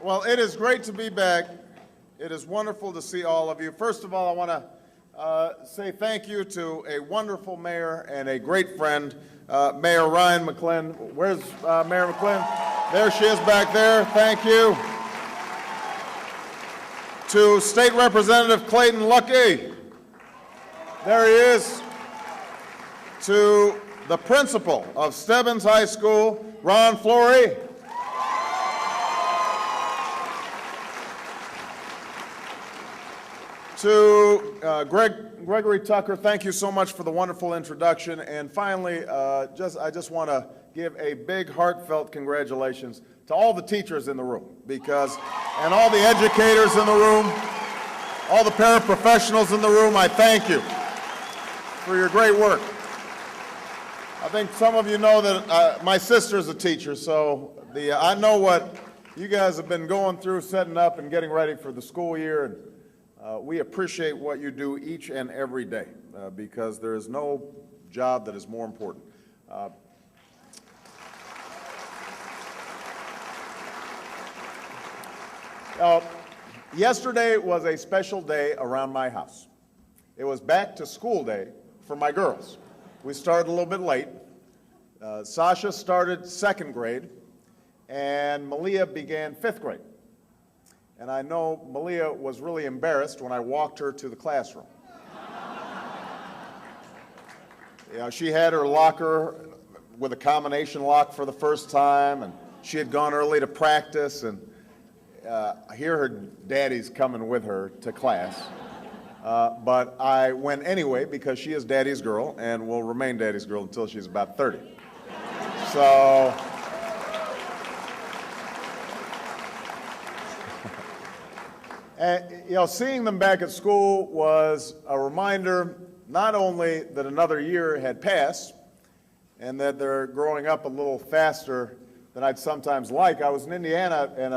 Well, it is great to be back. It is wonderful to see all of you. First of all, I want to say thank you to a wonderful mayor and a great friend, Mayor Ryan McClin. Where's Mayor McClin? There she is back there. Thank you. To State Representative Clayton Luckey. There he is. To the principal of Stebbins High School, Ron Flory. To Gregory Tucker, thank you so much for the wonderful introduction. And finally, I just want to give a big heartfelt congratulations to all the teachers in the room, and all the educators in the room, all the paraprofessionals in the room. I thank you for your great work. I think some of you know that my sister's a teacher, so I know what you guys have been going through, setting up and getting ready for the school year. And we appreciate what you do each and every day because there is no job that is more important. Yesterday was a special day around my house. It was back to school day for my girls. We started a little bit late. Sasha started second grade, and Malia began fifth grade. And I know Malia was really embarrassed when I walked her to the classroom. She had her locker with a combination lock for the first time, and she had gone early to practice, and I hear her daddy's coming with her to class. But I went anyway because she is daddy's girl and will remain daddy's girl until she's about 30. So, and, seeing them back at school was a reminder not only that another year had passed and that they're growing up a little faster than I'd sometimes like. I was in Indiana, and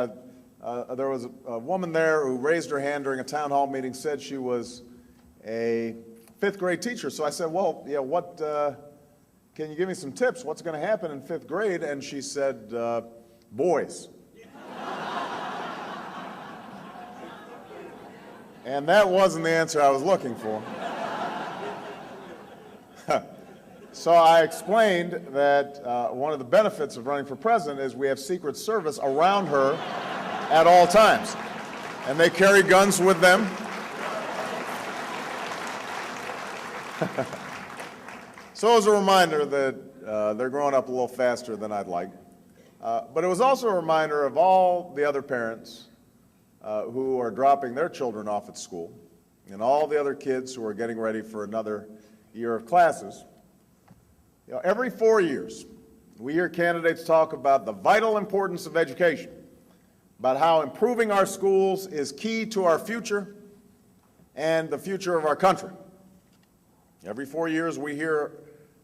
there was a woman there who raised her hand during a town hall meeting, said she was a fifth grade teacher. So I said, well, can you give me some tips? What's going to happen in fifth grade? And she said, boys. And that wasn't the answer I was looking for. So I explained that one of the benefits of running for president is we have Secret Service around her at all times. And they carry guns with them. So it was a reminder that they're growing up a little faster than I'd like. But it was also a reminder of all the other parents who are dropping their children off at school, and all the other kids who are getting ready for another year of classes. Every 4 years, we hear candidates talk about the vital importance of education, about how improving our schools is key to our future and the future of our country. Every 4 years, we hear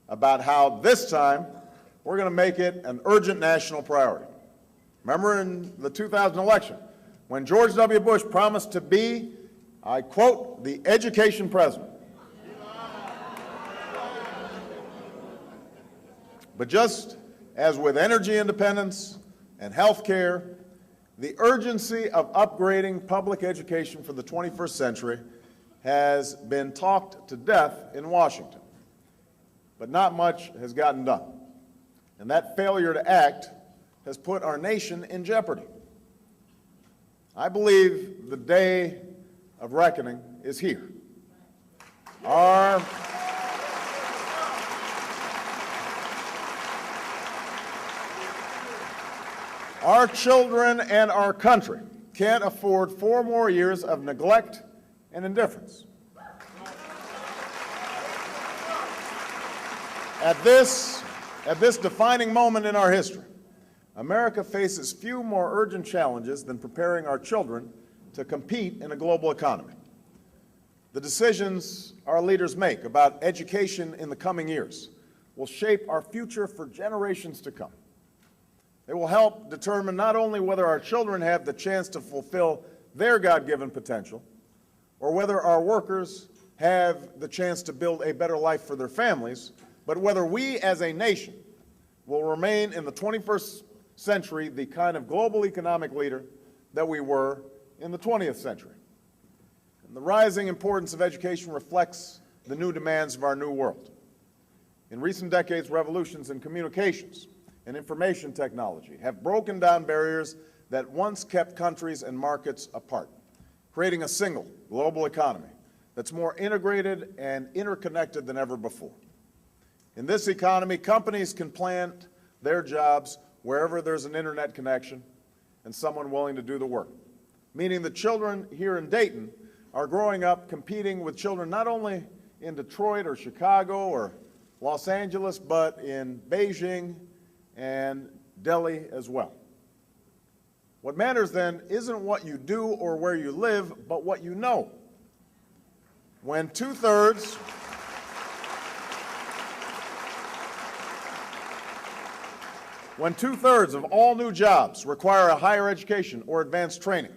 about how this time we're going to make it an urgent national priority. Remember in the 2000 election, when George W. Bush promised to be, I quote, the education president. But just as with energy independence and health care, the urgency of upgrading public education for the 21st century has been talked to death in Washington. But not much has gotten done. And that failure to act has put our nation in jeopardy. I believe the day of reckoning is here. Our children and our country can't afford 4 more years of neglect and indifference. At this defining moment in our history, America faces few more urgent challenges than preparing our children to compete in a global economy. The decisions our leaders make about education in the coming years will shape our future for generations to come. They will help determine not only whether our children have the chance to fulfill their God-given potential, or whether our workers have the chance to build a better life for their families, but whether we as a nation will remain in the 21st century the kind of global economic leader that we were in the 20th century. And the rising importance of education reflects the new demands of our new world. In recent decades, revolutions in communications and information technology have broken down barriers that once kept countries and markets apart, creating a single global economy that's more integrated and interconnected than ever before. In this economy, companies can plant their jobs wherever there's an internet connection and someone willing to do the work, meaning the children here in Dayton are growing up competing with children not only in Detroit or Chicago or Los Angeles, but in Beijing and Delhi as well. What matters then isn't what you do or where you live, but what you know. When two-thirds of all new jobs require a higher education or advanced training,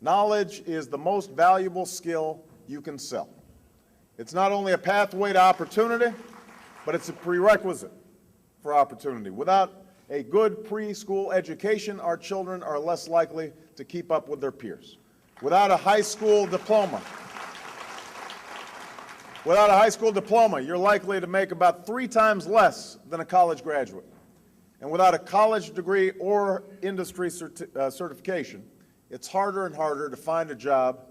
knowledge is the most valuable skill you can sell. It's not only a pathway to opportunity, but it's a prerequisite for opportunity. Without a good preschool education, our children are less likely to keep up with their peers. Without a high school diploma, you're likely to make about 3 times less than a college graduate. And without a college degree or industry certification, it's harder and harder to find a job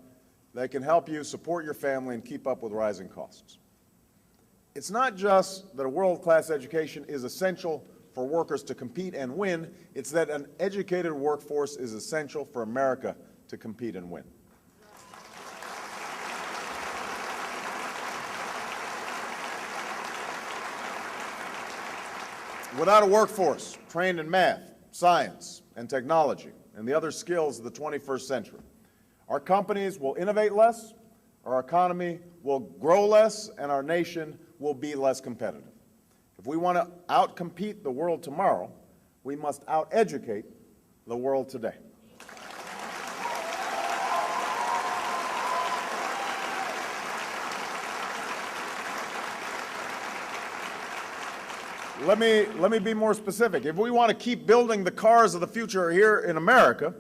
that can help you support your family and keep up with rising costs. It's not just that a world-class education is essential for workers to compete and win, it's that an educated workforce is essential for America to compete and win. Without a workforce trained in math, science, and technology, and the other skills of the 21st century, our companies will innovate less, our economy will grow less, and our nation will be less competitive. If we want to outcompete the world tomorrow, we must out-educate the world today. Let me be more specific. If we want to keep building the cars of the future here in America,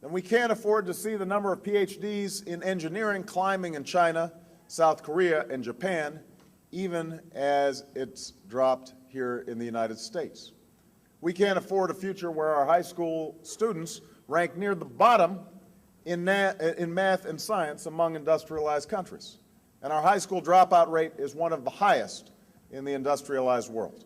then we can't afford to see the number of PhDs in engineering climbing in China, South Korea, and Japan, even as it's dropped here in the United States. We can't afford a future where our high school students rank near the bottom in math and science among industrialized countries. And our high school dropout rate is one of the highest in the industrialized world.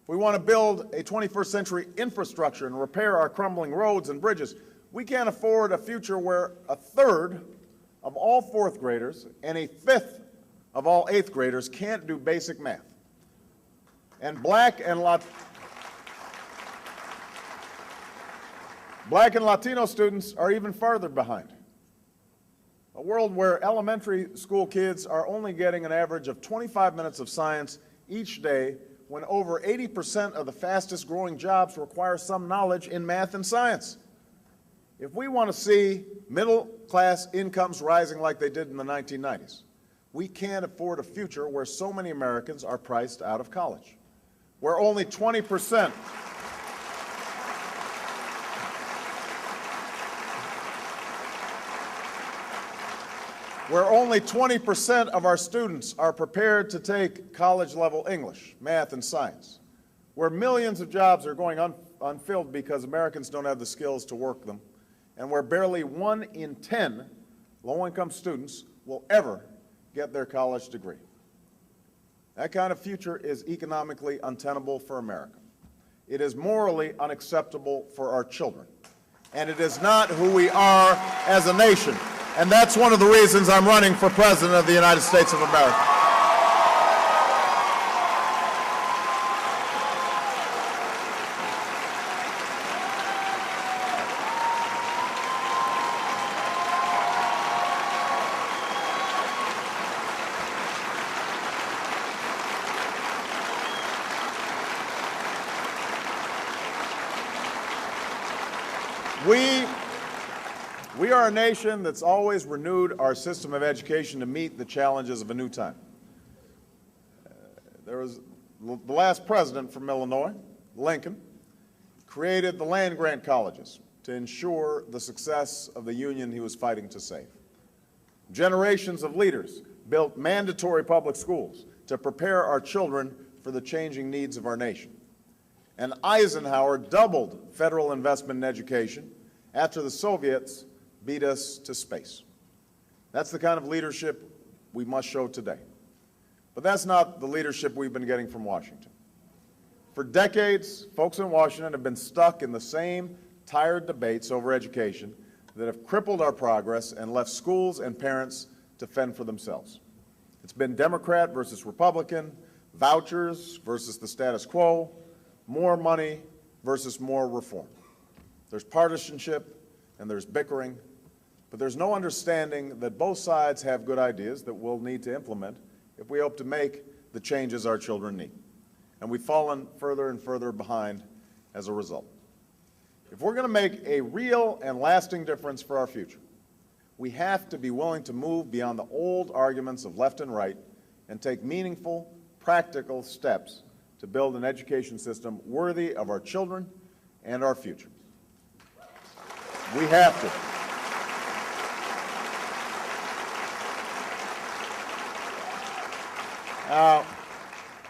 If we want to build a 21st century infrastructure and repair our crumbling roads and bridges, we can't afford a future where 1/3 of all 4th graders and 1/5 of all 8th graders can't do basic math. And Black and Latino students are even farther behind. A world where elementary school kids are only getting an average of 25 minutes of science each day, when over 80% of the fastest growing jobs require some knowledge in math and science. If we want to see middle class incomes rising like they did in the 1990s, we can't afford a future where so many Americans are priced out of college, where only 20% of our students are prepared to take college-level English, math, and science, where millions of jobs are going unfilled because Americans don't have the skills to work them, and where barely 1 in 10 low-income students will ever get their college degree. That kind of future is economically untenable for America. It is morally unacceptable for our children, and it is not who we are as a nation. And that's one of the reasons I'm running for President of the United States of America. We are a nation that's always renewed our system of education to meet the challenges of a new time. There was the last president from Illinois, Lincoln, created the land-grant colleges to ensure the success of the union he was fighting to save. Generations of leaders built mandatory public schools to prepare our children for the changing needs of our nation. And Eisenhower doubled federal investment in education after the Soviets beat us to space. That's the kind of leadership we must show today. But that's not the leadership we've been getting from Washington. For decades, folks in Washington have been stuck in the same tired debates over education that have crippled our progress and left schools and parents to fend for themselves. It's been Democrat versus Republican, vouchers versus the status quo, more money versus more reform. There's partisanship and there's bickering, but there's no understanding that both sides have good ideas that we'll need to implement if we hope to make the changes our children need. And we've fallen further and further behind as a result. If we're going to make a real and lasting difference for our future, we have to be willing to move beyond the old arguments of left and right and take meaningful, practical steps to build an education system worthy of our children and our future. We have to. Now,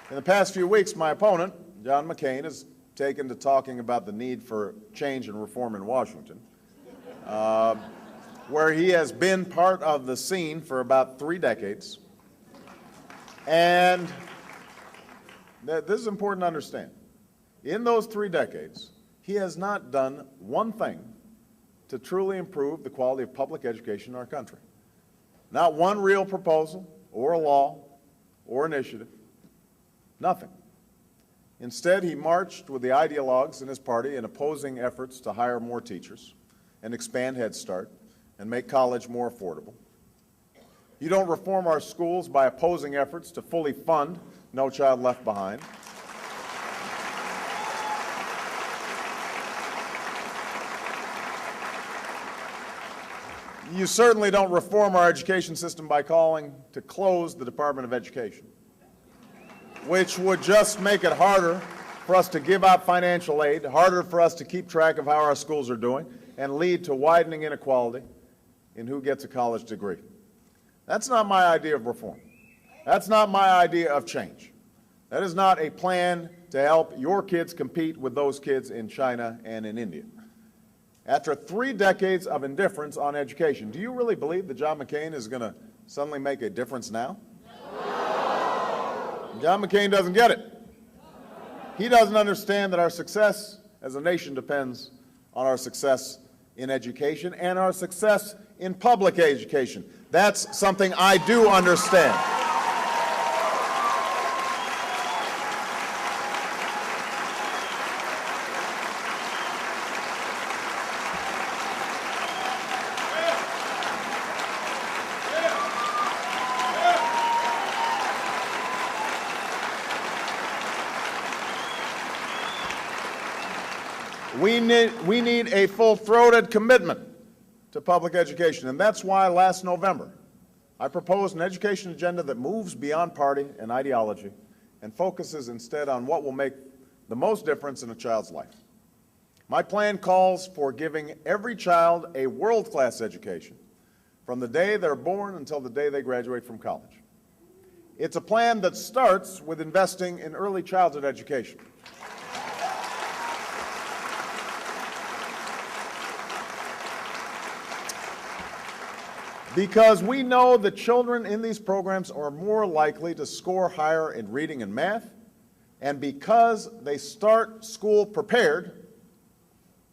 in the past few weeks, my opponent, John McCain, has taken to talking about the need for change and reform in Washington, where he has been part of the scene for about 3 decades. And this is important to understand. In those 3 decades, he has not done one thing to truly improve the quality of public education in our country. Not one real proposal or a law or initiative. Nothing. Instead, he marched with the ideologues in his party in opposing efforts to hire more teachers and expand Head Start and make college more affordable. You don't reform our schools by opposing efforts to fully fund No Child Left Behind. You certainly don't reform our education system by calling to close the Department of Education, which would just make it harder for us to give out financial aid, harder for us to keep track of how our schools are doing, and lead to widening inequality in who gets a college degree. That's not my idea of reform. That's not my idea of change. That is not a plan to help your kids compete with those kids in China and in India. After 3 decades of indifference on education, do you really believe that John McCain is going to suddenly make a difference now? John McCain doesn't get it. He doesn't understand that our success as a nation depends on our success in education and our success in public education. That's something I do understand. We need a full-throated commitment to public education, and that's why last November I proposed an education agenda that moves beyond party and ideology and focuses instead on what will make the most difference in a child's life. My plan calls for giving every child a world-class education from the day they're born until the day they graduate from college. It's a plan that starts with investing in early childhood education. Because we know that children in these programs are more likely to score higher in reading and math, and because they start school prepared,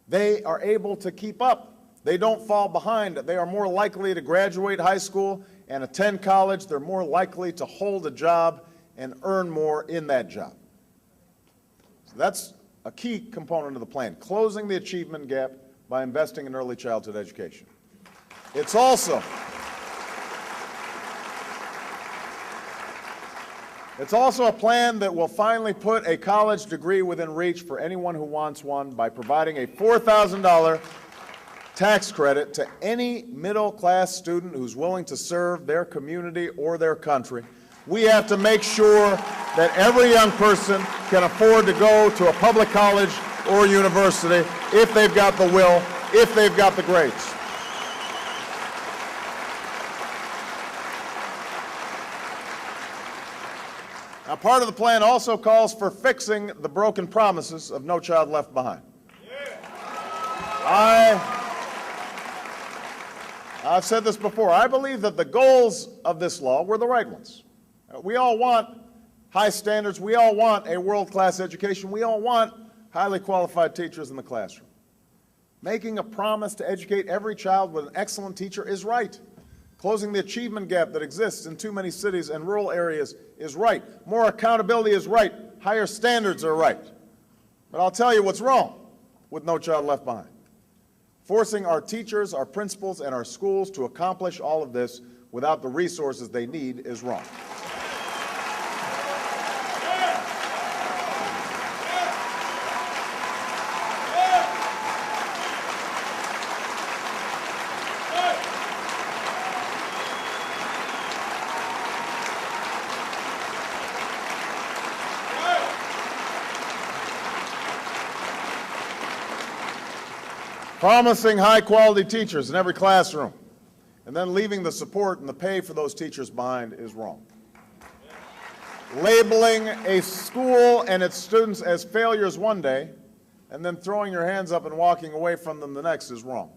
they are able to keep up. They don't fall behind. They are more likely to graduate high school and attend college. They're more likely to hold a job and earn more in that job. So that's a key component of the plan, closing the achievement gap by investing in early childhood education. It's also a plan that will finally put a college degree within reach for anyone who wants one by providing a $4,000 tax credit to any middle-class student who's willing to serve their community or their country. We have to make sure that every young person can afford to go to a public college or university if they've got the will if they've got the grades. Now, part of the plan also calls for fixing the broken promises of No Child Left Behind. I've said this before. I believe that the goals of this law were the right ones. We all want high standards. We all want a world-class education. We all want highly qualified teachers in the classroom. Making a promise to educate every child with an excellent teacher is right. Closing the achievement gap that exists in too many cities and rural areas is right. More accountability is right. Higher standards are right. But I'll tell you what's wrong with No Child Left Behind. Forcing our teachers, our principals, and our schools to accomplish all of this without the resources they need is wrong. Promising high-quality teachers in every classroom and then leaving the support and the pay for those teachers behind is wrong. Labeling a school and its students as failures one day and then throwing your hands up and walking away from them the next is wrong.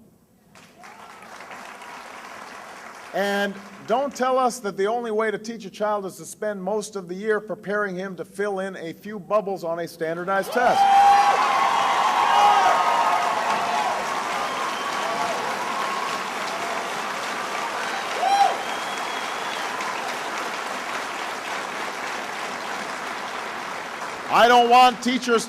And don't tell us that the only way to teach a child is to spend most of the year preparing him to fill in a few bubbles on a standardized test. I don't want teachers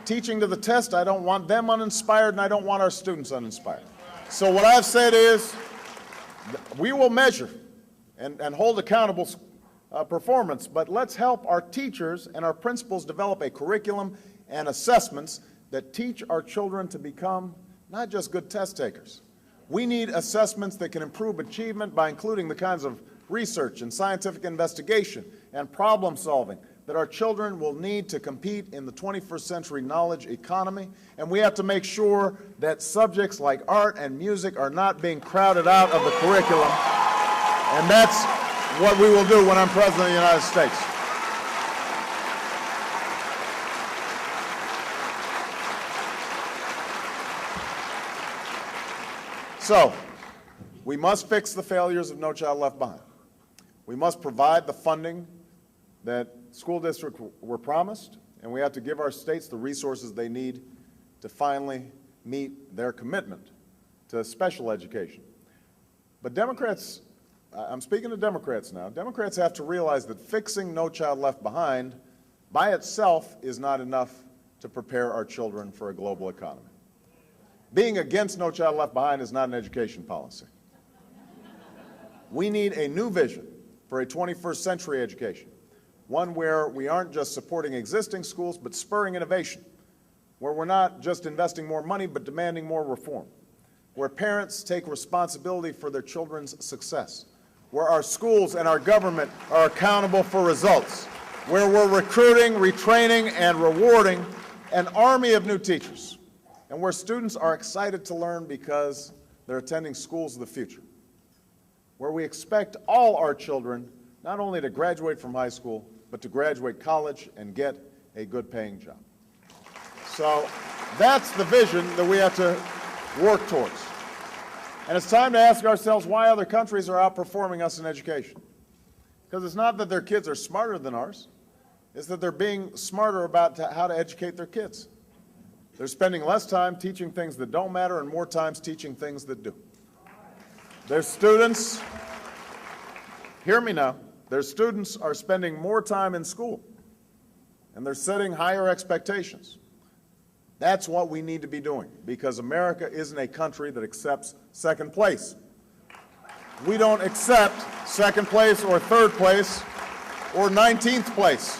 teaching to the test. I don't want them uninspired, and I don't want our students uninspired. So what I've said is we will measure and hold accountable performance, but let's help our teachers and our principals develop a curriculum and assessments that teach our children to become not just good test takers. We need assessments that can improve achievement by including the kinds of research and scientific investigation and problem solving that our children will need to compete in the 21st century knowledge economy, and we have to make sure that subjects like art and music are not being crowded out of the curriculum, and that's what we will do when I'm President of the United States. So, we must fix the failures of No Child Left Behind. We must provide the funding that school districts were promised, and we have to give our states the resources they need to finally meet their commitment to special education. But Democrats, I'm speaking to Democrats now, Democrats have to realize that fixing No Child Left Behind by itself is not enough to prepare our children for a global economy. Being against No Child Left Behind is not an education policy. We need a new vision for a 21st century education. One where we aren't just supporting existing schools, but spurring innovation, where we're not just investing more money, but demanding more reform, where parents take responsibility for their children's success, where our schools and our government are accountable for results, where we're recruiting, retraining, and rewarding an army of new teachers, and where students are excited to learn because they're attending schools of the future, where we expect all our children not only to graduate from high school, but to graduate college and get a good paying job. So that's the vision that we have to work towards. And it's time to ask ourselves why other countries are outperforming us in education. Because it's not that their kids are smarter than ours, it's that they're being smarter about how to educate their kids. They're spending less time teaching things that don't matter and more time teaching things that do. Their students, hear me now, their students are spending more time in school, and they're setting higher expectations. That's what we need to be doing, because America isn't a country that accepts second place. We don't accept second place or third place or 19th place.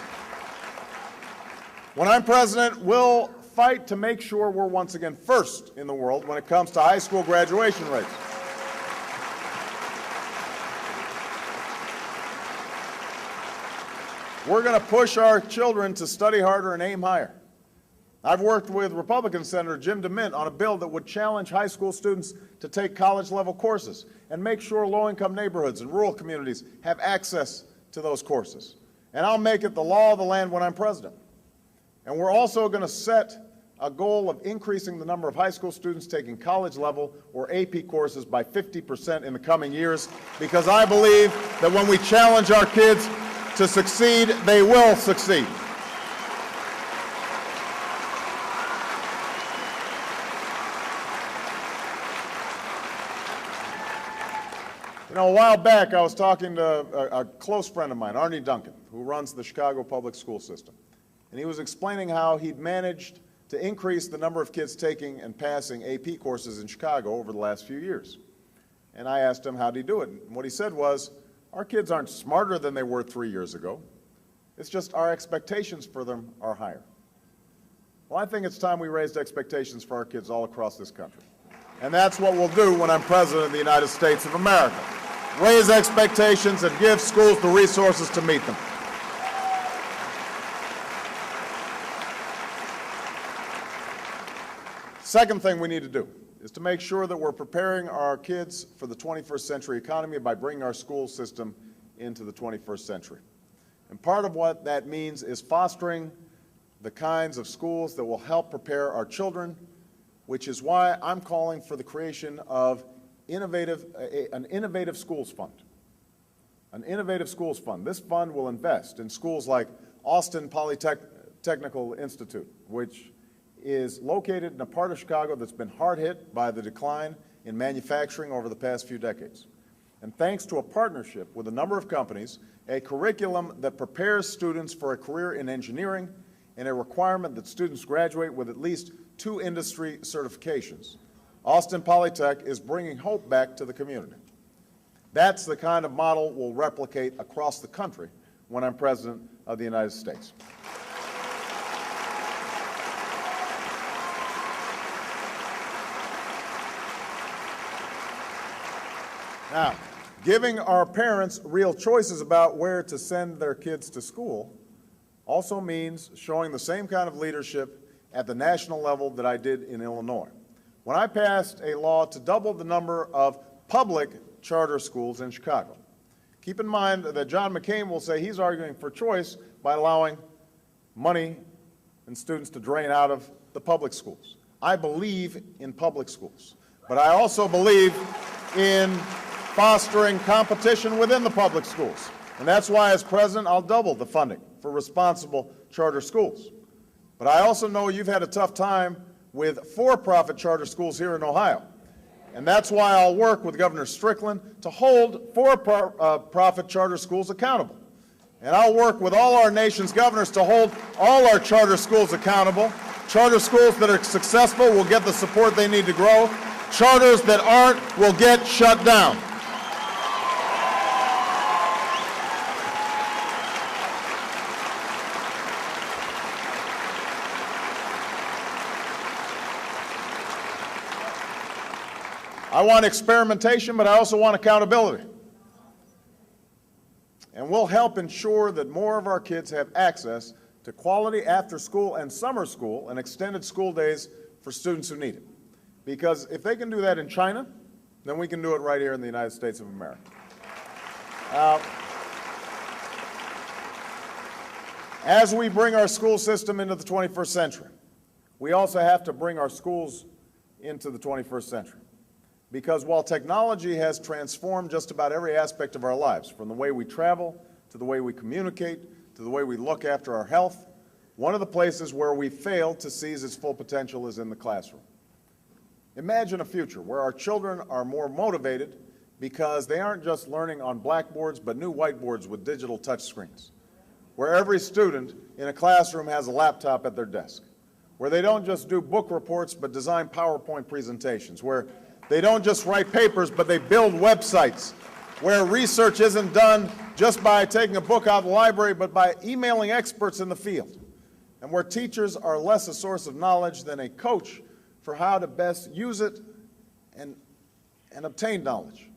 When I'm president, we'll fight to make sure we're once again first in the world when it comes to high school graduation rates. We're going to push our children to study harder and aim higher. I've worked with Republican Senator Jim DeMint on a bill that would challenge high school students to take college-level courses and make sure low-income neighborhoods and rural communities have access to those courses. And I'll make it the law of the land when I'm president. And we're also going to set a goal of increasing the number of high school students taking college-level or AP courses by 50% in the coming years, because I believe that when we challenge our kids to succeed, they will succeed. You know, a while back, I was talking to a close friend of mine, Arnie Duncan, who runs the Chicago public school system. And he was explaining how he'd managed to increase the number of kids taking and passing AP courses in Chicago over the last few years. And I asked him, how'd he do it? And what he said was, our kids aren't smarter than they were 3 years ago. It's just our expectations for them are higher. Well, I think it's time we raised expectations for our kids all across this country. And that's what we'll do when I'm President of the United States of America. Raise expectations and give schools the resources to meet them. Second thing we need to do is to make sure that we're preparing our kids for the 21st century economy by bringing our school system into the 21st century. And part of what that means is fostering the kinds of schools that will help prepare our children, which is why I'm calling for the creation of an innovative schools fund. An innovative schools fund. This fund will invest in schools like Austin Polytechnical Institute, which is located in a part of Chicago that's been hard hit by the decline in manufacturing over the past few decades. And thanks to a partnership with a number of companies, a curriculum that prepares students for a career in engineering, and a requirement that students graduate with at least 2 industry certifications, Austin Polytech is bringing hope back to the community. That's the kind of model we'll replicate across the country when I'm President of the United States. Now, giving our parents real choices about where to send their kids to school also means showing the same kind of leadership at the national level that I did in Illinois, when I passed a law to double the number of public charter schools in Chicago. Keep in mind that John McCain will say he's arguing for choice by allowing money and students to drain out of the public schools. I believe in public schools, but I also believe in fostering competition within the public schools. And that's why, as president, I'll double the funding for responsible charter schools. But I also know you've had a tough time with for-profit charter schools here in Ohio. And that's why I'll work with Governor Strickland to hold for-profit charter schools accountable. And I'll work with all our nation's governors to hold all our charter schools accountable. Charter schools that are successful will get the support they need to grow. Charters that aren't will get shut down. I want experimentation, but I also want accountability. And we'll help ensure that more of our kids have access to quality after-school and summer school and extended school days for students who need it. Because if they can do that in China, then we can do it right here in the United States of America. As we bring our school system into the 21st century, we also have to bring our schools into the 21st century. Because while technology has transformed just about every aspect of our lives, from the way we travel, to the way we communicate, to the way we look after our health, one of the places where we fail to seize its full potential is in the classroom. Imagine a future where our children are more motivated because they aren't just learning on blackboards, but new whiteboards with digital touchscreens, where every student in a classroom has a laptop at their desk, where they don't just do book reports, but design PowerPoint presentations, where they don't just write papers, but they build websites, where research isn't done just by taking a book out of the library, but by emailing experts in the field, and where teachers are less a source of knowledge than a coach for how to best use it and obtain knowledge.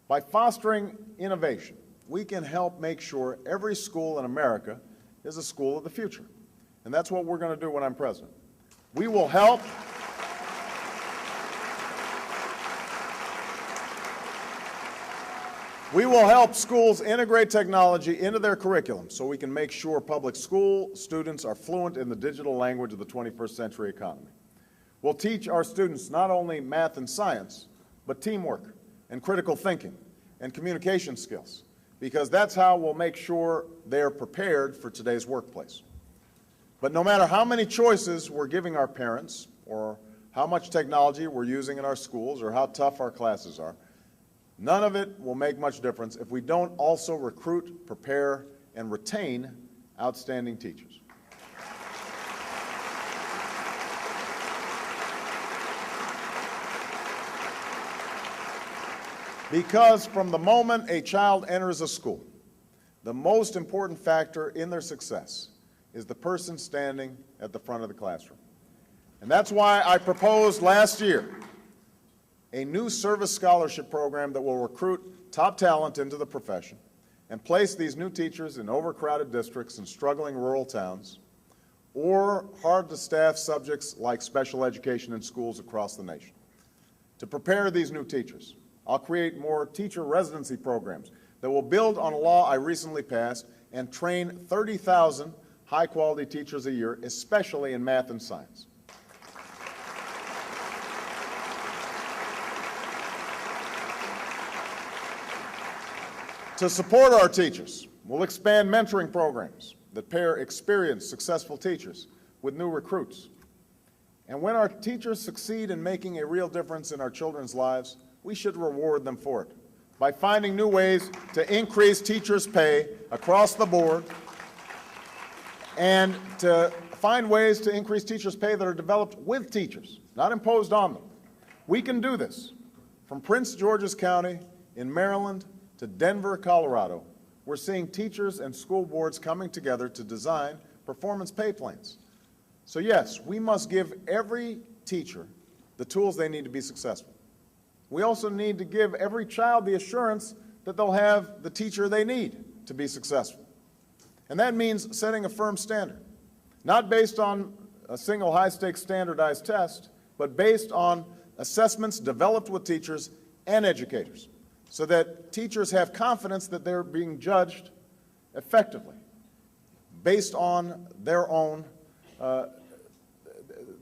By fostering innovation, we can help make sure every school in America is a school of the future. And that's what we're going to do when I'm president. We will help schools integrate technology into their curriculum so we can make sure public school students are fluent in the digital language of the 21st century economy. We'll teach our students not only math and science, but teamwork and critical thinking and communication skills, because that's how we'll make sure they're prepared for today's workplace. But no matter how many choices we're giving our parents, or how much technology we're using in our schools, or how tough our classes are, none of it will make much difference if we don't also recruit, prepare, and retain outstanding teachers. Because from the moment a child enters a school, the most important factor in their success is the person standing at the front of the classroom. And that's why I proposed last year a new service scholarship program that will recruit top talent into the profession and place these new teachers in overcrowded districts and struggling rural towns, or hard-to-staff subjects like special education in schools across the nation. To prepare these new teachers, I'll create more teacher residency programs that will build on a law I recently passed and train 30,000 high-quality teachers a year, especially in math and science. To support our teachers, we'll expand mentoring programs that pair experienced, successful teachers with new recruits. And when our teachers succeed in making a real difference in our children's lives, we should reward them for it by finding new ways to increase teachers' pay across the board, and to find ways to increase teachers' pay that are developed with teachers, not imposed on them. We can do this. From Prince George's County in Maryland to Denver, Colorado, we're seeing teachers and school boards coming together to design performance pay plans. So yes, we must give every teacher the tools they need to be successful. We also need to give every child the assurance that they'll have the teacher they need to be successful. And that means setting a firm standard, not based on a single high-stakes standardized test, but based on assessments developed with teachers and educators, so that teachers have confidence that they're being judged effectively based on their own,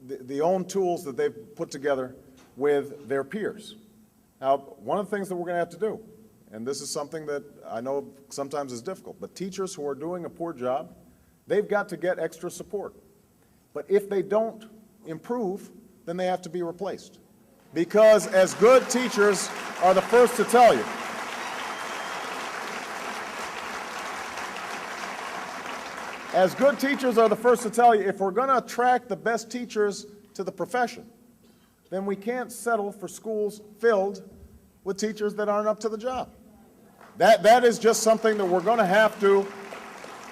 the own tools that they've put together with their peers. Now, one of the things that we're going to have to do, and this is something that I know sometimes is difficult, but teachers who are doing a poor job, they've got to get extra support. But if they don't improve, then they have to be replaced. Because as good teachers are the first to tell you, if we're going to attract the best teachers to the profession, then we can't settle for schools filled with teachers that aren't up to the job. That is just something that we're going to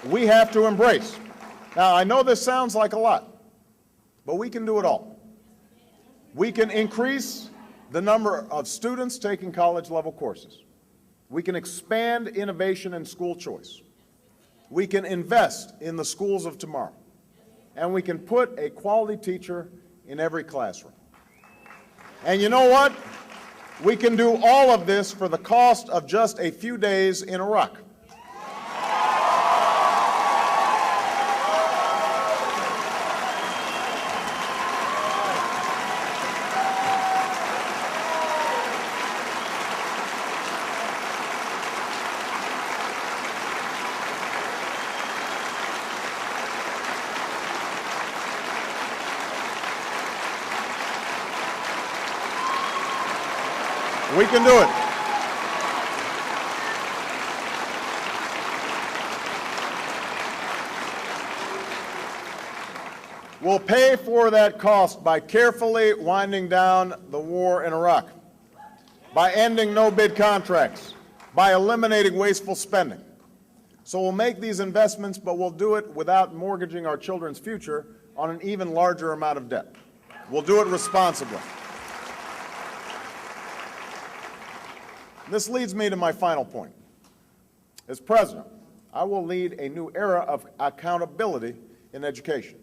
we have to embrace. Now, I know this sounds like a lot, but we can do it all. We can increase the number of students taking college-level courses. We can expand innovation and school choice. We can invest in the schools of tomorrow. And we can put a quality teacher in every classroom. And you know what? We can do all of this for the cost of just a few days in Iraq. We can do it. We'll pay for that cost by carefully winding down the war in Iraq, by ending no-bid contracts, by eliminating wasteful spending. So we'll make these investments, but we'll do it without mortgaging our children's future on an even larger amount of debt. We'll do it responsibly. This leads me to my final point. As president, I will lead a new era of accountability in education.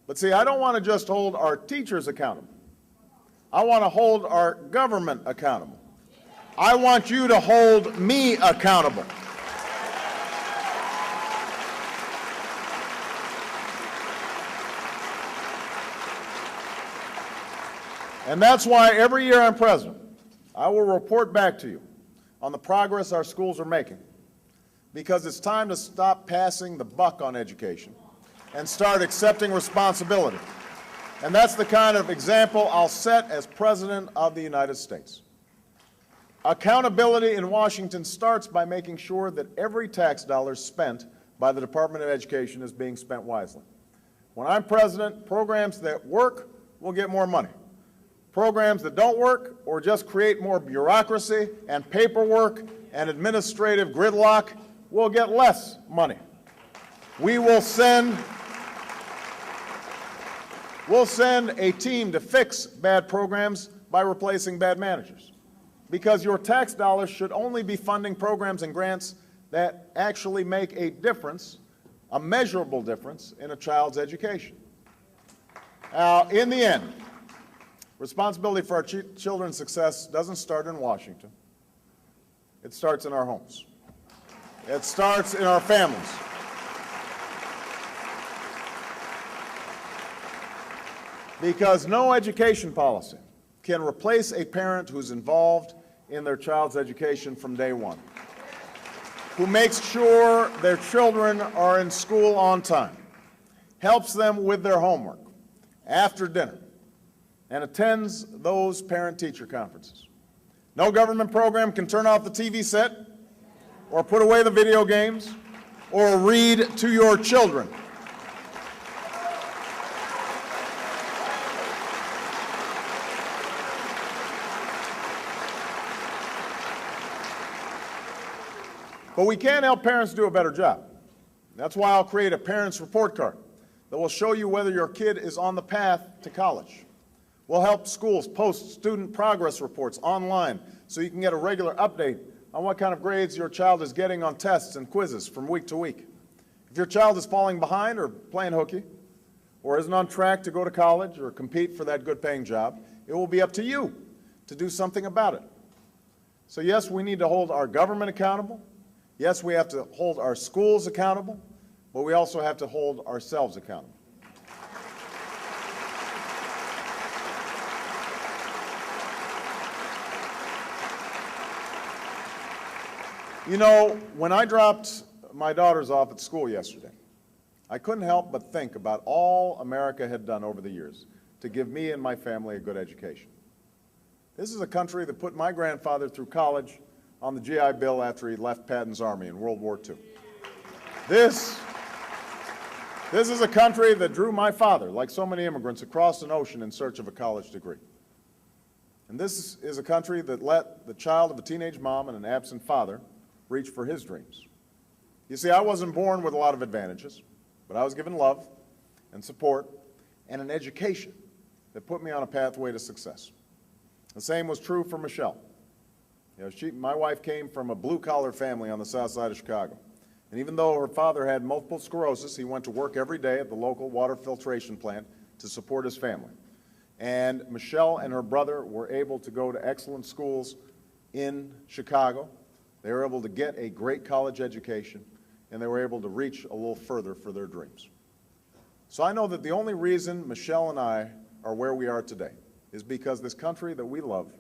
But see, I don't want to just hold our teachers accountable. I want to hold our government accountable. I want you to hold me accountable. And that's why every year I'm president, I will report back to you on the progress our schools are making, because it's time to stop passing the buck on education and start accepting responsibility. And that's the kind of example I'll set as President of the United States. Accountability in Washington starts by making sure that every tax dollar spent by the Department of Education is being spent wisely. When I'm president, programs that work will get more money. Programs that don't work or just create more bureaucracy and paperwork and administrative gridlock will get less money. We'll send a team to fix bad programs by replacing bad managers, because your tax dollars should only be funding programs and grants that actually make a difference, a measurable difference, in a child's education. Now, in the end, responsibility for our children's success doesn't start in Washington. It starts in our homes. It starts in our families. Because no education policy can replace a parent who's involved in their child's education from day one, who makes sure their children are in school on time, helps them with their homework after dinner, and attends those parent-teacher conferences. No government program can turn off the TV set or put away the video games or read to your children. But we can help parents do a better job. That's why I'll create a parents' report card that will show you whether your kid is on the path to college. We'll help schools post student progress reports online so you can get a regular update on what kind of grades your child is getting on tests and quizzes from week to week. If your child is falling behind or playing hooky, or isn't on track to go to college or compete for that good-paying job, it will be up to you to do something about it. So yes, we need to hold our government accountable. Yes, we have to hold our schools accountable, but we also have to hold ourselves accountable. You know, when I dropped my daughters off at school yesterday, I couldn't help but think about all America had done over the years to give me and my family a good education. This is a country that put my grandfather through college on the GI Bill after he left Patton's army in World War II. This is a country that drew my father, like so many immigrants, across an ocean in search of a college degree. And this is a country that let the child of a teenage mom and an absent father reach for his dreams. You see, I wasn't born with a lot of advantages, but I was given love and support and an education that put me on a pathway to success. The same was true for Michelle. You know, my wife came from a blue-collar family on the south side of Chicago. And even though her father had multiple sclerosis, he went to work every day at the local water filtration plant to support his family. And Michelle and her brother were able to go to excellent schools in Chicago. They were able to get a great college education, and they were able to reach a little further for their dreams. So I know that the only reason Michelle and I are where we are today is because this country that we love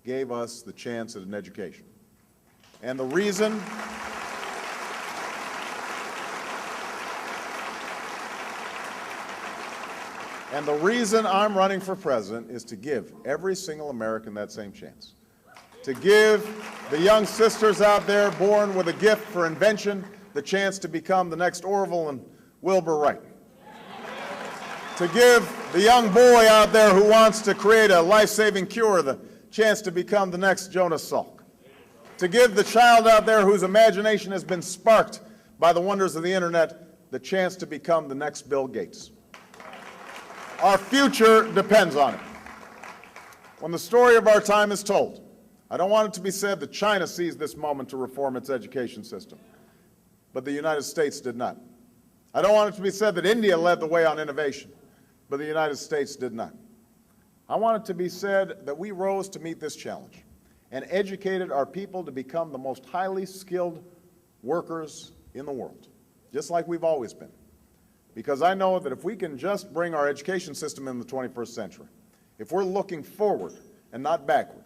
gave us the chance at an education. And the reason I'm running for president is to give every single American that same chance. To give the young sisters out there born with a gift for invention the chance to become the next Orville and Wilbur Wright. To give the young boy out there who wants to create a life-saving cure the chance to become the next Jonas Salk. To give the child out there whose imagination has been sparked by the wonders of the internet the chance to become the next Bill Gates. Our future depends on it. When the story of our time is told, I don't want it to be said that China seized this moment to reform its education system, but the United States did not. I don't want it to be said that India led the way on innovation, but the United States did not. I want it to be said that we rose to meet this challenge and educated our people to become the most highly skilled workers in the world, just like we've always been. Because I know that if we can just bring our education system in the 21st century, if we're looking forward and not backward,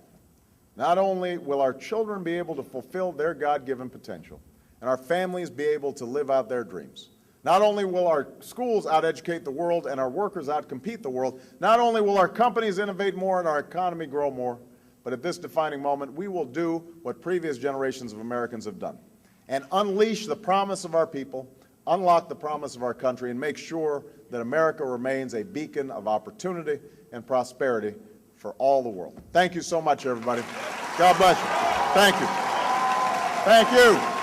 not only will our children be able to fulfill their God-given potential and our families be able to live out their dreams, not only will our schools out-educate the world and our workers out-compete the world, not only will our companies innovate more and our economy grow more, but at this defining moment, we will do what previous generations of Americans have done and unleash the promise of our people, unlock the promise of our country, and make sure that America remains a beacon of opportunity and prosperity for all the world. Thank you so much, everybody. God bless you. Thank you. Thank you.